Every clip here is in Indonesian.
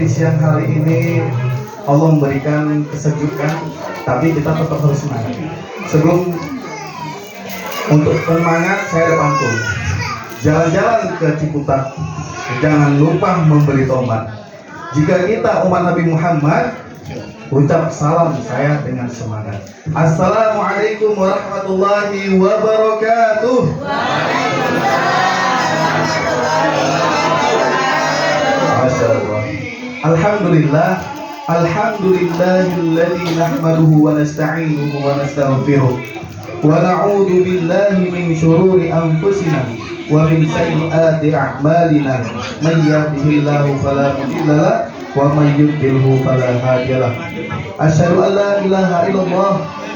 di siang hari ini Allah memberikan kesejukan, tapi kita tetap harus semangat. Sebelum untuk semangat, saya ada pantun. Jalan-jalan ke Ciputat, jangan lupa memberi tomat. Jika kita umat Nabi Muhammad, ucap salam saya dengan semangat. Assalamualaikum warahmatullahi wabarakatuh. Masya Allah. Alhamdulillah. Alhamdulillahilladzi nahmaduhu wa nasta'inuhu wa nastaghfiruh wa na'udzu billahi min shururi anfusina wa min sayyiati a'malina. May yahdihillahu fala mudilla lahu wa may yudlilhu fala hadiya lahu. Asyhadu an la ilaha illallah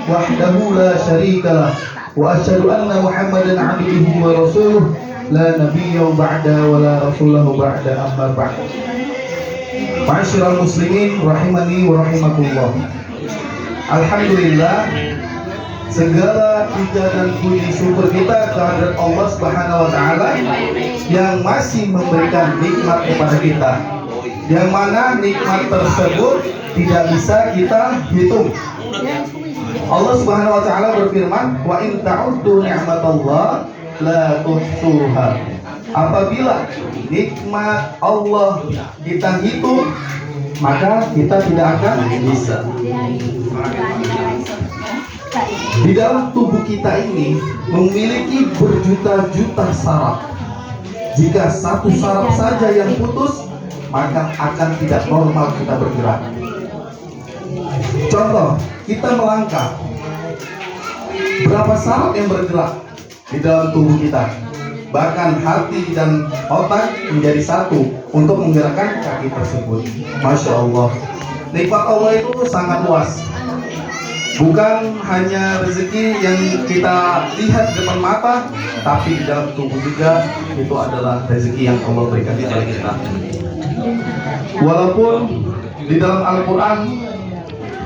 wahdahu la syarika lah wa asyhadu anna Muhammadan 'abduhu wa rasuluh la nabiyya ba'da wa la rasulahu ba'da amma ba'd. Ma'asyiral muslimin rahimani wa rahimakumullah. Alhamdulillah, segala puja dan puji syukur kita kehadirat Allah Subhanahu wa taala yang masih memberikan nikmat kepada kita, yang mana nikmat tersebut tidak bisa kita hitung. Allah Subhanahu wa taala berfirman, "Wa in ta'uddu ni'matallah la tuhsuha." Apabila nikmat Allah kita hitung, maka kita tidak akan bisa. Di dalam tubuh kita ini memiliki berjuta-juta saraf. Jika satu saraf saja yang putus, maka akan tidak normal kita bergerak. Contoh, kita melangkah, berapa saraf yang bergerak di dalam tubuh kita? Bahkan hati dan otak menjadi satu untuk menggerakkan kaki tersebut. Masya Allah, nikmat Allah itu sangat luas. Bukan hanya rezeki yang kita lihat di depan mata, tapi di dalam tubuh juga itu adalah rezeki yang Allah berikan kepada kita. Walaupun di dalam Al-Quran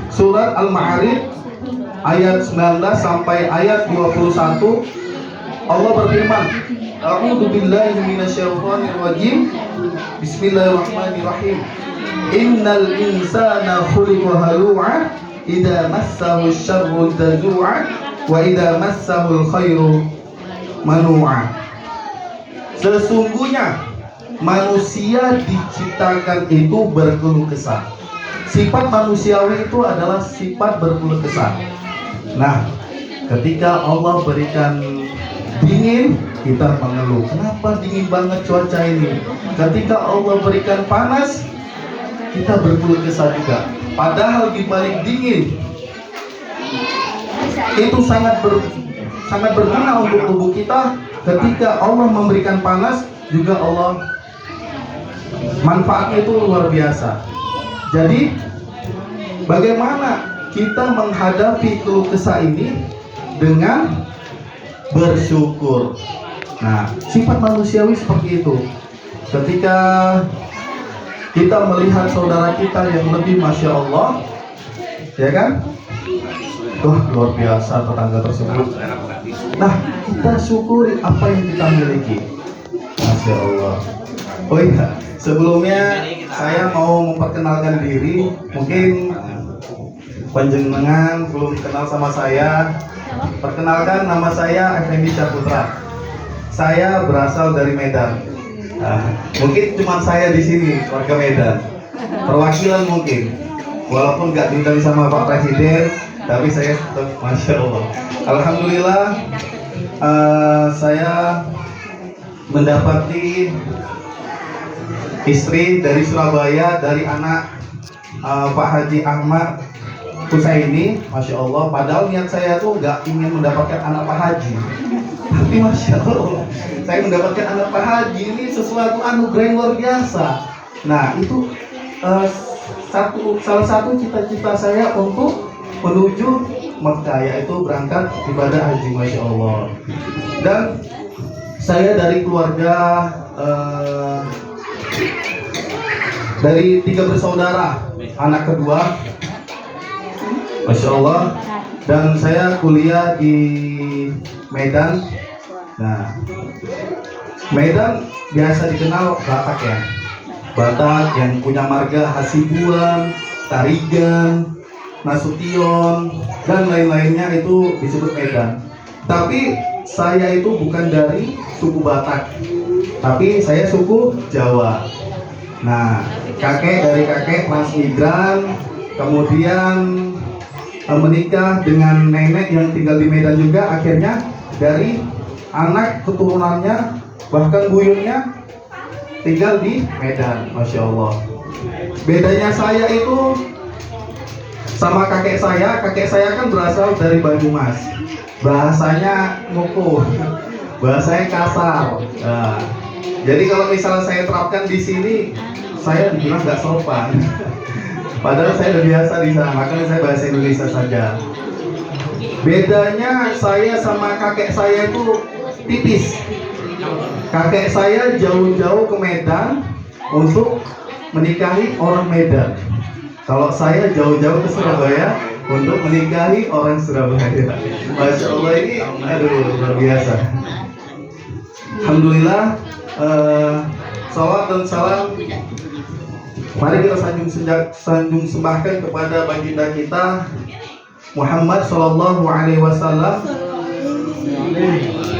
surat Al-Ma'arij ayat 19 sampai ayat 21 Allah berfirman, A'udzu billahi minasyaitonir rajim. Bismillahirrahmanirrahim. Innal insana khuliqa halu'a idza massahu syarru jazu'a wa idza massahu khairu manu'a. Sesungguhnya manusia diciptakan itu berkeluh kesah. Sifat manusiawi itu adalah sifat berkeluh kesah. Nah, ketika Allah berikan dingin, kita mengeluh, kenapa dingin banget cuaca ini. Ketika Allah berikan panas, kita berkeluh kesah juga. Padahal di balik dingin itu sangat berguna untuk tubuh kita. Ketika Allah memberikan panas, juga Allah manfaatnya itu luar biasa. Jadi bagaimana kita menghadapi keluh kesah ini? Dengan bersyukur. Nah, sifat manusiawi seperti itu. Ketika kita melihat saudara kita yang lebih Masya Allah, ya kan? Luar biasa tetangga tersebut. Nah, kita syukuri apa yang kita miliki. Masya Allah. Oh iya, sebelumnya saya mau memperkenalkan diri. Mungkin panjenengan belum kenal sama saya. Perkenalkan, nama saya Effendi Syaputra. Saya berasal dari Medan. Mungkin cuma saya di sini warga Medan. Perwakilan mungkin. Walaupun nggak diundang sama Pak Presiden, tapi saya tetap Masya Allah. Alhamdulillah, saya mendapati istri dari Surabaya, dari anak Pak Haji Ahmad Husaini, Masya Allah. Padahal niat saya tuh nggak ingin mendapatkan anak Pak Haji, tapi Masya Allah, saya mendapatkan anak Pak Haji. Ini sesuatu anugerah yang luar biasa. Nah, itu salah satu cita-cita saya untuk menuju Mekah, yaitu berangkat ibadah haji, Masya Allah. Dan saya dari keluarga dari 3 bersaudara, anak kedua, Masya Allah. Dan saya kuliah di Medan. Nah, Medan biasa dikenal Batak ya. Batak yang punya marga Hasibuan, Tarigan, Nasution, dan lain-lainnya itu disebut Medan. Tapi saya itu bukan dari suku Batak, tapi saya suku Jawa. Nah, dari kakek transmigran, kemudian menikah dengan nenek yang tinggal di Medan juga, akhirnya dari anak keturunannya bahkan buyutnya tinggal di Medan. Masya Allah. Bedanya saya itu sama kakek saya kan berasal dari Banyumas, bahasanya ngoko, bahasanya kasar. Nah, jadi kalau misalnya saya terapkan di sini, saya dibilang nggak sopan. Padahal saya udah biasa di sana, makanya saya bahasa Indonesia saja. Bedanya saya sama kakek saya itu tipis. Kakek saya jauh-jauh ke Medan untuk menikahi orang Medan. Kalau saya jauh-jauh ke Surabaya untuk menikahi orang Surabaya. Masya Allah, ini luar biasa. Alhamdulillah, salawat dan salam mari kita sanjung sembahkan kepada baginda kita Muhammad Sallallahu Alaihi Wasallam.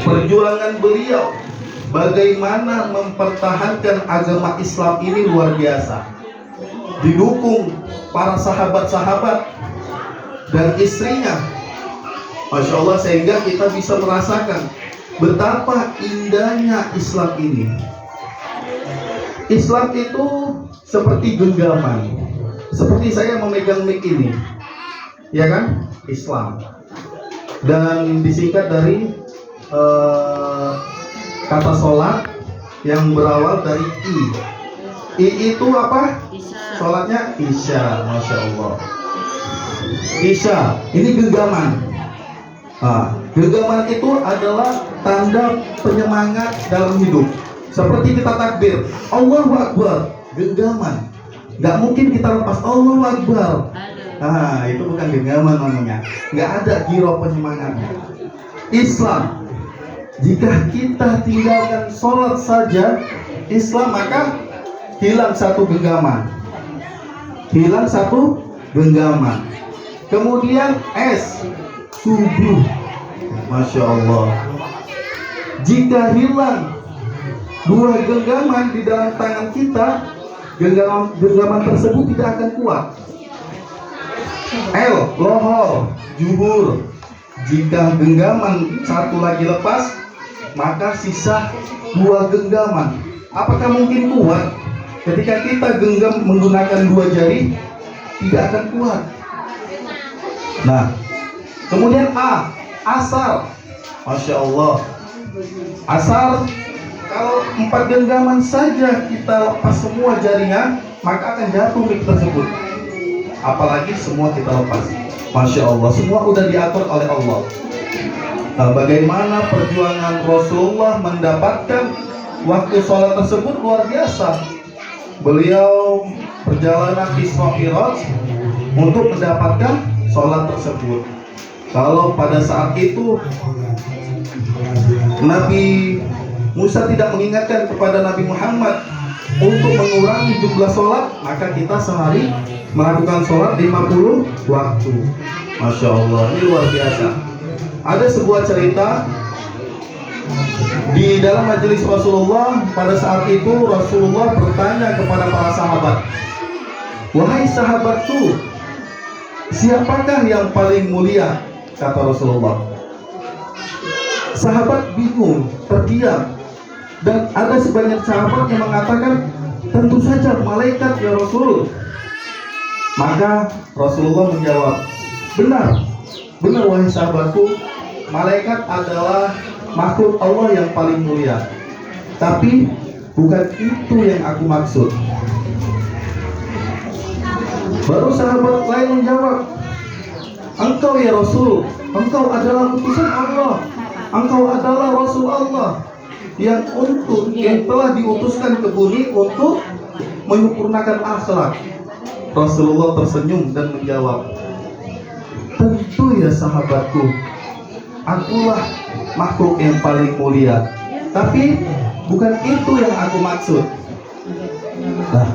Perjuangan beliau bagaimana mempertahankan agama Islam ini luar biasa. Didukung para sahabat-sahabat dan istrinya, Masya Allah, sehingga kita bisa merasakan betapa indahnya Islam ini. Islam itu seperti genggaman, seperti saya memegang mic ini, ya kan? Islam, dan disingkat dari kata sholat yang berawal dari I. I itu apa? Sholatnya Isya. Masya Allah. Isya, ini genggaman. Nah, genggaman itu adalah tanda penyemangat dalam hidup. Seperti kita takbir, Allahu Akbar, genggaman. Nggak mungkin kita lepas Allahu Akbar. Nah, itu bukan genggaman namanya. Nggak ada giro penyemangatnya. Islam, jika kita tinggalkan sholat saja Islam, maka hilang satu genggaman. Hilang satu genggaman. Kemudian S, subuh. Masya Allah. Jika hilang dua genggaman di dalam tangan kita, genggaman tersebut tidak akan kuat. L, lohor, juhur. Jika genggaman satu lagi lepas, maka sisa dua genggaman. Apakah mungkin kuat? Ketika kita genggam menggunakan dua jari, tidak akan kuat. Nah, kemudian A, asar. Masya Allah. Asar, kalau 4 genggaman saja kita lepas semua jaringan, maka akan jatuh mic tersebut. Apalagi semua kita lepas. Masya Allah, semua udah diatur oleh Allah. Nah, bagaimana perjuangan Rasulullah mendapatkan waktu sholat tersebut luar biasa. Beliau perjalanan Isra Mi'raj untuk mendapatkan sholat tersebut. Kalau pada saat itu Nabi Musa tidak mengingatkan kepada Nabi Muhammad untuk mengurangi jumlah sholat, maka kita sehari melakukan sholat 50 waktu. Masya Allah, ini luar biasa. Ada sebuah cerita di dalam majelis Rasulullah. Pada saat itu Rasulullah bertanya kepada para sahabat, wahai sahabatku, siapakah yang paling mulia? Kata Rasulullah. Sahabat bingung, terdiam, dan ada sebanyak sahabat yang mengatakan, tentu saja malaikat ya Rasul. Maka Rasulullah menjawab, benar wahai sahabatku, malaikat adalah makhluk Allah yang paling mulia. Tapi bukan itu yang aku maksud. Baru sahabat lain menjawab, engkau ya Rasul, engkau adalah utusan Allah, engkau adalah Rasul Allah yang telah diutuskan ke bumi untuk menyempurnakan akhlak. Rasulullah tersenyum dan menjawab, tentu ya sahabatku, akulah makhluk yang paling mulia, tapi bukan itu yang aku maksud. Nah,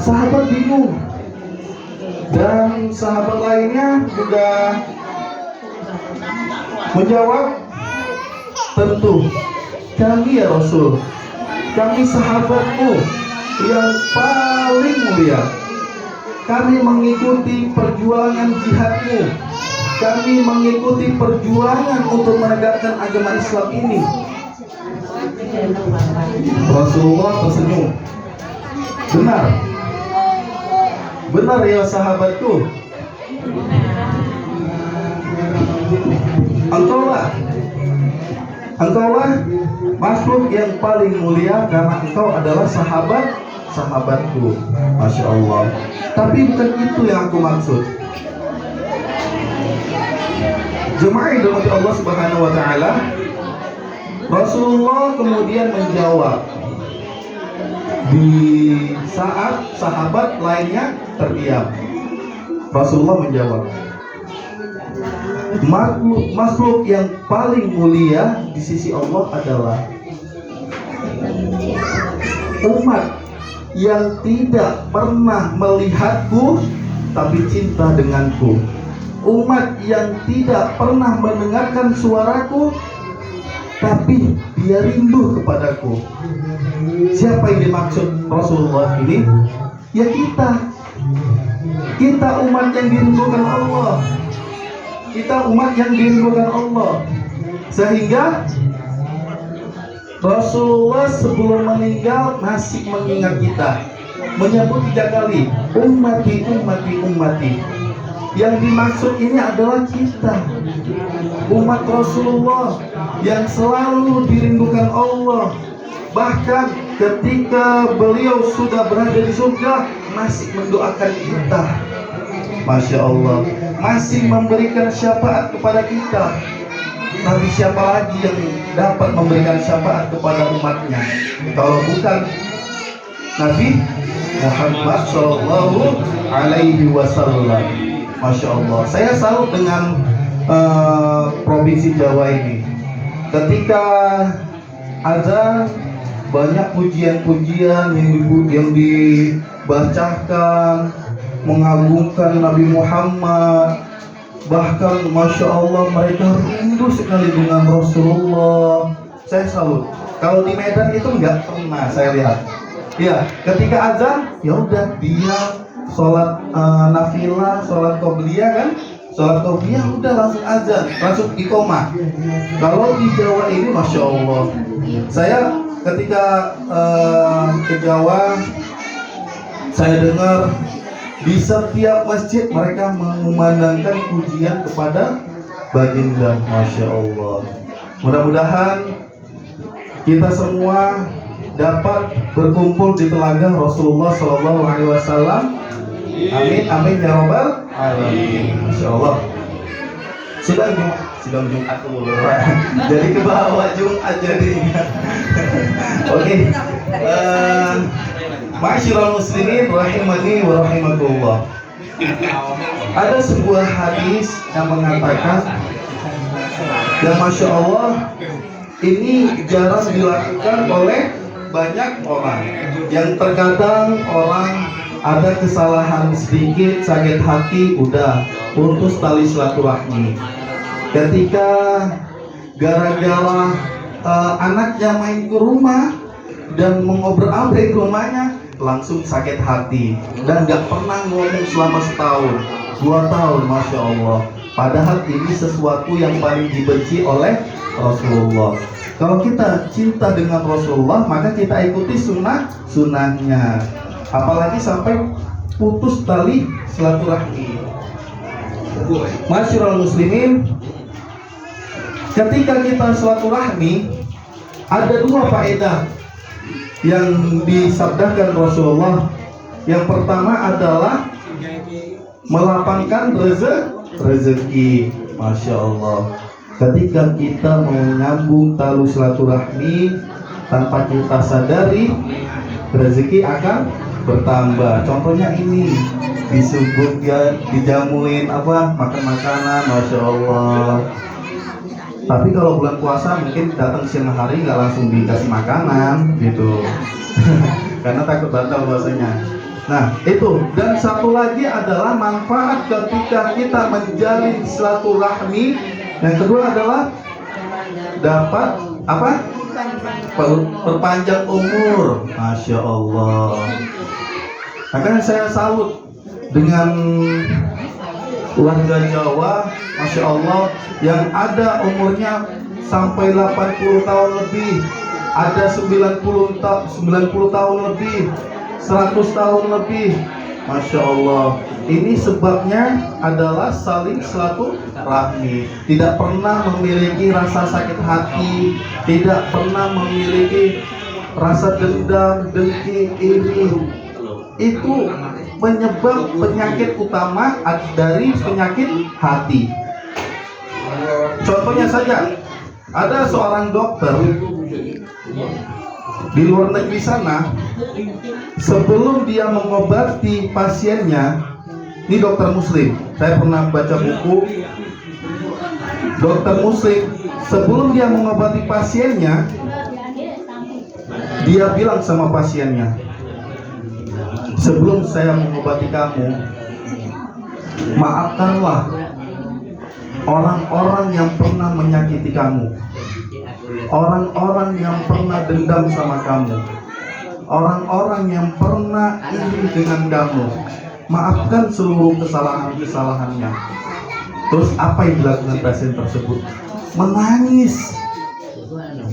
sahabat bingung, dan sahabat lainnya juga menjawab, tentu kami ya Rasul, kami sahabatmu yang paling mulia, kami mengikuti perjuangan jihadmu, kami mengikuti perjuangan untuk menegakkan agama Islam ini. Rasulullah tersenyum. Benar, benar ya sahabatku, engkaulah makhluk yang paling mulia karena engkau adalah sahabatku. Masya Allah. Tapi bukan itu yang aku maksud. Jemaah yang dirahmati Allah Subhanahu wa taala, Rasulullah kemudian menjawab di saat sahabat lainnya terdiam. Rasulullah menjawab, makhluk yang paling mulia di sisi Allah adalah umat yang tidak pernah melihatku tapi cinta denganku, umat yang tidak pernah mendengarkan suaraku tapi dia rindu kepadaku. Siapa yang dimaksud Rasulullah ini? Ya kita umat yang dirindukan Allah, kita umat yang dirindukan Allah. Sehingga Rasulullah sebelum meninggal masih mengingat kita, menyebut 3 kali, ummati, ummati, ummati. Yang dimaksud ini adalah kita, umat Rasulullah yang selalu dirindukan Allah. Bahkan ketika beliau sudah berada di surga, masih mendoakan kita. Masya Allah, masih memberikan syafaat kepada kita. Tapi siapa lagi yang dapat memberikan syafaat kepada umatnya kalau bukan Nabi Muhammad Sallallahu Alaihi Wasallam. Masya Allah, saya salut dengan provinsi Jawa ini. Ketika azan, banyak pujian-pujian yang dibacakan mengagungkan Nabi Muhammad. Bahkan Masya Allah mereka rindu sekali dengan Rasulullah. Saya salut. Kalau di Medan itu nggak pernah saya lihat. Ya, ketika azan, ya udah dia sholat nafilah, sholat qobliyah kan, sholat qobliyah udah langsung azan, langsung iqomah. Kalau di Jawa ini Masya Allah, saya ketika ke Jawa, saya dengar di setiap masjid mereka mengumandangkan pujian kepada baginda. Masya Allah. Mudah-mudahan kita semua dapat berkumpul di telaga Rasulullah Sallallahu Alaihi Wasallam. Amin, amin ya robbal alamin. Masya Allah. Sidang Jumat dulu. Jadi ke bawah Jumat jadinya. Oke. Ma'asyiral muslimin rahimani wa rahimakumullah. Ada sebuah hadis yang mengatakan, yang Masya Allah ini jarang dilakukan oleh banyak orang. Yang terkadang orang ada kesalahan sedikit, sakit hati, udah putus tali silaturahmi. Ketika gara-gara anaknya main ke rumah dan mengobrol-abrik rumahnya, langsung sakit hati dan gak pernah ngomong selama setahun, 2 tahun. Masya Allah. Padahal ini sesuatu yang paling dibenci oleh Rasulullah. Kalau kita cinta dengan Rasulullah, maka kita ikuti sunnahnya. Apalagi sampai putus tali silaturahmi. Masyarul muslimin, ketika kita silaturahmi, ada 2 faedah yang disabdakan Rasulullah. Yang pertama adalah melapangkan rezeki. Masya Allah. Ketika kita menyambung tali silaturahmi tanpa kita sadari, rezeki akan bertambah. Contohnya ini, disuguhkan, dijamuin makan makanan. Masya Allah. Tapi kalau bulan puasa mungkin datang siang hari nggak langsung dikasih makanan gitu. karena takut batal bahasanya. Nah itu, dan satu lagi adalah manfaat ketika kita menjalin silaturahmi. Yang kedua adalah dapat apa? Perpanjang umur. Masya Allah. Makanya saya salut dengan warga Jawa, Masya Allah, yang ada umurnya sampai 80 tahun lebih, ada 90 tahun lebih, 100 tahun lebih. Masya Allah. Ini sebabnya adalah saling silaturahmi. Tidak pernah memiliki rasa sakit hati, tidak pernah memiliki rasa dendam, dengki. Ini itu penyebab penyakit utama dari penyakit hati. Contohnya saja, ada seorang dokter di luar negeri sana, sebelum dia mengobati pasiennya, ini dokter muslim, saya pernah baca buku dokter muslim, sebelum dia mengobati pasiennya, dia bilang sama pasiennya, sebelum saya mengobati kamu, maafkanlah orang-orang yang pernah menyakiti kamu, orang-orang yang pernah dendam sama kamu, orang-orang yang pernah iri dengan kamu. Maafkan seluruh kesalahan-kesalahannya. Terus apa yang dilakukan pasien tersebut? Menangis,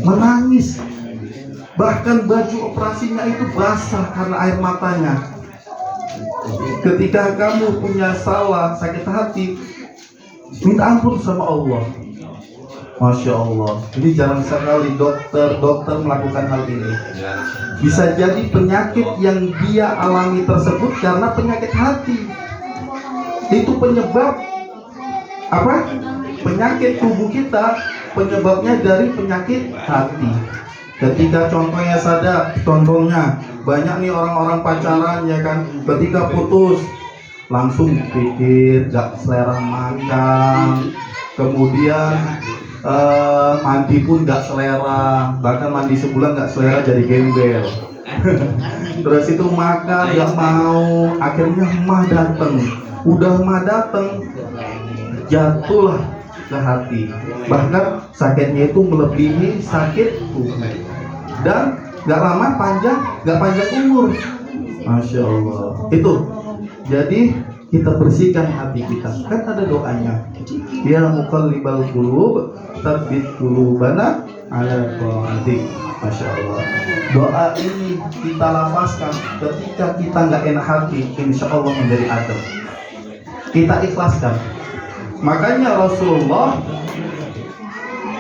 menangis. Bahkan baju operasinya itu basah karena air matanya. Ketika kamu punya salah, sakit hati, minta ampun sama Allah. Masya Allah. Ini jarang sekali dokter melakukan hal ini. Bisa jadi penyakit yang dia alami tersebut karena penyakit hati. Itu penyebab apa? Penyakit tubuh kita penyebabnya dari penyakit hati. Ketika contohnya banyak nih orang-orang pacaran ya kan, ketika putus langsung pikir gak selera makan, kemudian mandi pun gak selera, bahkan mandi sebulan gak selera jadi gembel. Terus itu makan gak mau, akhirnya mah dateng. Udah mah dateng, jatuhlah ke hati. Bahkan sakitnya itu melebihi sakit tubuh. Dan gak lama gak panjang umur. Masya Allah. Itu. Jadi kita bersihkan hati kita. Kan ada doanya. Ya muqallibal qulub, tsabbit qulubana ala thaatik. Masya Allah. Doa ini kita lafazkan ketika kita nggak enak hati, insya Allah menjadi adem. Kita ikhlaskan. Makanya Rasulullah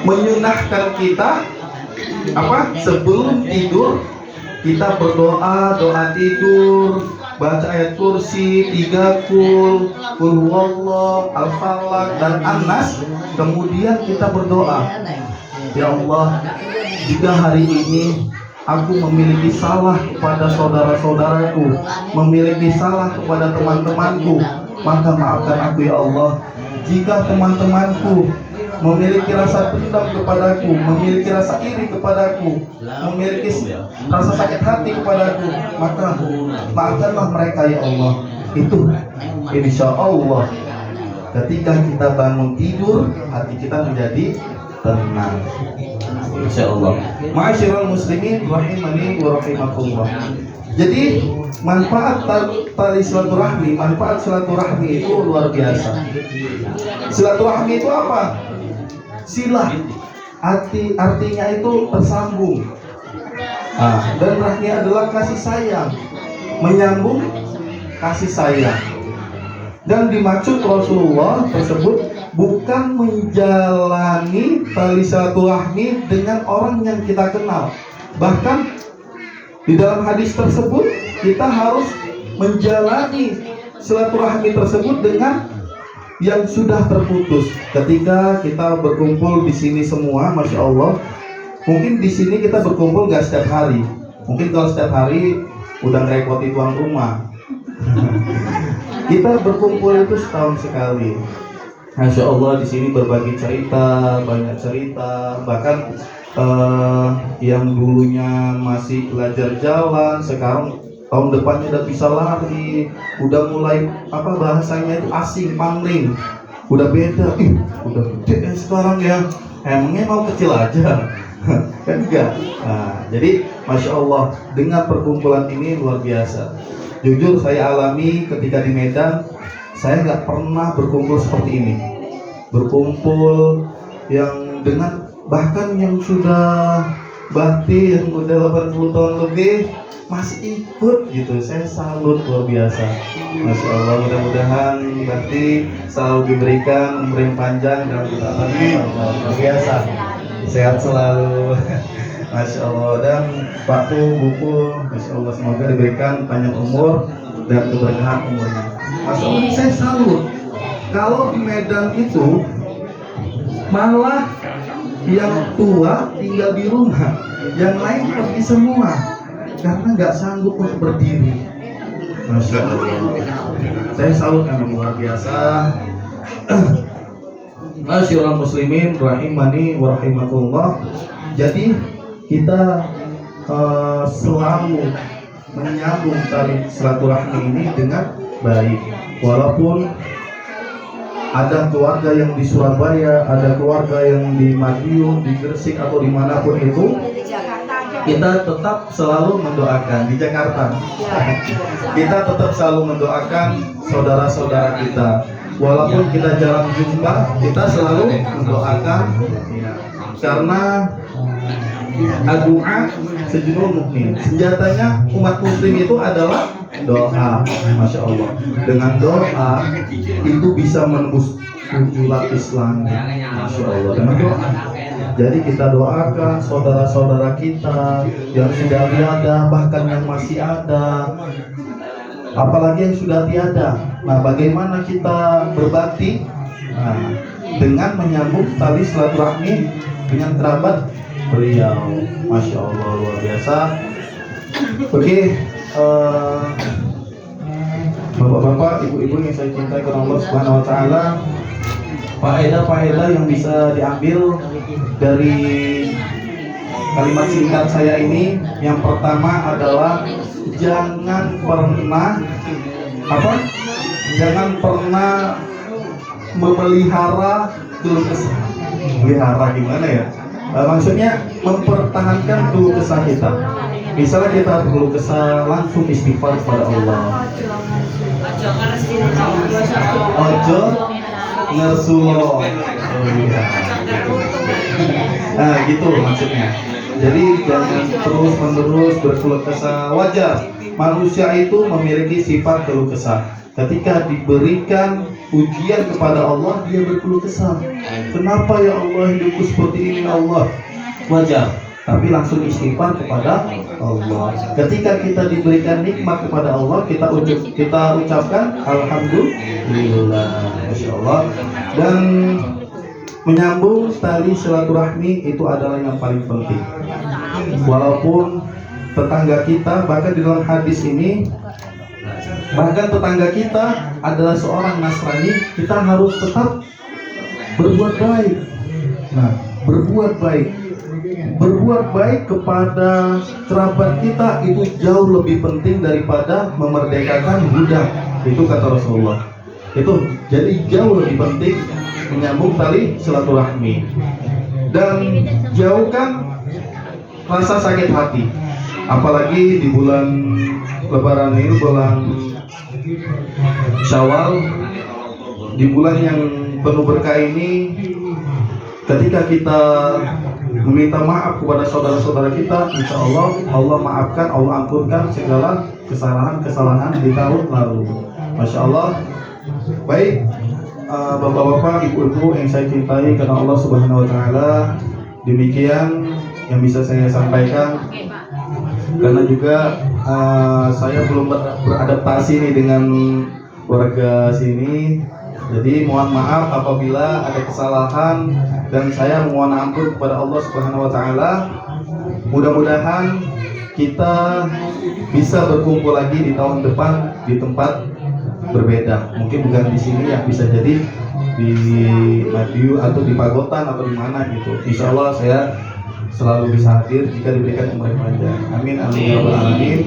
menyunahkan kita sebelum tidur kita berdoa, doa tidur, baca ayat kursi, 3 kul huwallah, al-falaq dan an-nas. Kemudian kita berdoa, ya Allah, jika hari ini aku memiliki salah kepada saudara-saudaraku, memiliki salah kepada teman-temanku, maka maafkan aku ya Allah. Jika teman-temanku memiliki rasa dendam kepadaku, memiliki rasa iri kepadaku, memiliki rasa sakit hati kepadaku, maka maafkanlah mereka ya Allah. Itu insya Allah ketika kita bangun tidur, hati kita menjadi tenang. Insya Allah. Ma'asyiral muslimin rahimani wa rahimakumullah. Jadi manfaat tali silaturahmi, manfaat silaturahmi itu luar biasa. Silaturahmi itu apa? Silah, artinya itu tersambung. Dan rahmi adalah kasih sayang, menyambung kasih sayang. Dan dimaksud Rasulullah tersebut bukan menjalani tali silaturahmi dengan orang yang kita kenal. Bahkan di dalam hadis tersebut kita harus menjalani silaturahmi tersebut dengan yang sudah terputus. Ketika kita berkumpul di sini semua, masya Allah, mungkin di sini kita berkumpul nggak setiap hari. Mungkin kalau setiap hari udah ngerepoti tuan rumah. Kita berkumpul itu setahun sekali. Masya Allah di sini berbagi cerita, banyak cerita, bahkan yang dulunya masih belajar jalan, sekarang tahun depannya udah bisa lari, udah mulai bahasanya itu asing, pangling, udah beda, udah gede sekarang ya, emangnya mau kecil aja, kan enggak. Nah, jadi Masya Allah dengan perkumpulan ini luar biasa. Jujur saya alami ketika di Medan, saya nggak pernah berkumpul seperti ini, berkumpul yang dengan bahkan yang sudah bakti yang udah 80 tahun lebih masih ikut gitu. Saya salut, luar biasa. Masya Allah, mudah-mudahan bakti selalu diberikan umur yang panjang dan ketaatan luar biasa, sehat selalu. Masya Allah. Dan Pak Buku, Masya Allah, semoga diberikan panjang umur dan keberkahan umurnya. Masya Allah, saya salut. Kalau di Medan itu malah yang tua tinggal di rumah, yang lain pergi semua karena nggak sanggup untuk berdiri. Masya Allah, saya salut, memang luar biasa. Masyaallah muslimin rahimani wa rahimakumullah. Jadi kita selalu menyambung tali silaturahmi ini dengan baik, walaupun ada keluarga yang di Surabaya, ada keluarga yang di Madiun, di Gresik atau dimanapun itu, kita tetap selalu mendoakan. Di Jakarta, kita tetap selalu mendoakan saudara-saudara kita, walaupun kita jarang jumpa, kita selalu mendoakan, karena doa sejumlah mukmin. Senjatanya umat muslim itu adalah doa. Masya Allah, dengan doa itu bisa menembus 7 lapis langit. Masya Allah, dengan doa. Jadi kita doakan saudara-saudara kita yang sudah tiada, bahkan yang masih ada, apalagi yang sudah tiada. Nah, bagaimana kita berbakti? Nah, dengan menyambung tali silaturahmi dengan kerabat beliau. Masya Allah, luar biasa. Oke, bapak-bapak, ibu-ibu yang saya cintai karena Allah Subhanahu Wa Taala, faedah-faedah yang bisa diambil dari kalimat singkat saya ini, yang pertama adalah jangan pernah memelihara keluh kesah. Melihara gimana ya? Maksudnya mempertahankan keluh kesah kita. Misalnya kita keluh kesah, langsung istighfar kepada Allah. Ojo ngersulo. Nah, gitu maksudnya. Jadi jangan terus-menerus berkeluh kesah. Wajar, manusia itu memiliki sifat keluh kesah. Ketika diberikan ujian kepada Allah, dia berkeluh kesah. Kenapa ya Allah hidupku seperti ini ya Allah? Wajar, tapi langsung istighfar kepada Allah. Ketika kita diberikan nikmat kepada Allah, kita ucapkan alhamdulillah. Masya Allah. Dan menyambung tali silaturahmi itu adalah yang paling penting. Walaupun tetangga kita, bahkan di dalam hadis ini, bahkan tetangga kita adalah seorang Nasrani, kita harus tetap berbuat baik. Nah, berbuat baik kepada kerabat kita itu jauh lebih penting daripada memerdekakan budak. Itu kata Rasulullah. Itu jadi jauh lebih penting menyambung tali silaturahmi. Dan jauhkan rasa sakit hati. Apalagi di bulan Lebaran ini, bulan Syawal, di bulan yang penuh berkah ini, ketika kita meminta maaf kepada saudara-saudara kita, insya Allah Allah maafkan, Allah ampunkan segala kesalahan-kesalahan di tahun lalu. Masya Allah. Baik, bapak-bapak, ibu-ibu yang saya cintai karena Allah Subhanahu Wa Taala, demikian yang bisa saya sampaikan. Karena juga saya belum beradaptasi nih dengan warga sini, jadi mohon maaf apabila ada kesalahan, dan saya mohon ampun kepada Allah Subhanahu Wa Taala. Mudah-mudahan kita bisa berkumpul lagi di tahun depan di tempat berbeda, mungkin bukan di sini ya, bisa jadi di Madiun atau di Pagotan atau di mana gitu. Insya Allah saya selalu bisa hadir jika diberikan umur yang panjang. Amin amin ya rabbal alamin.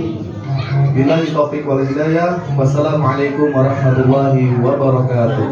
Billahi taufiq wal hidayah. Wassalamualaikum warahmatullahi wabarakatuh.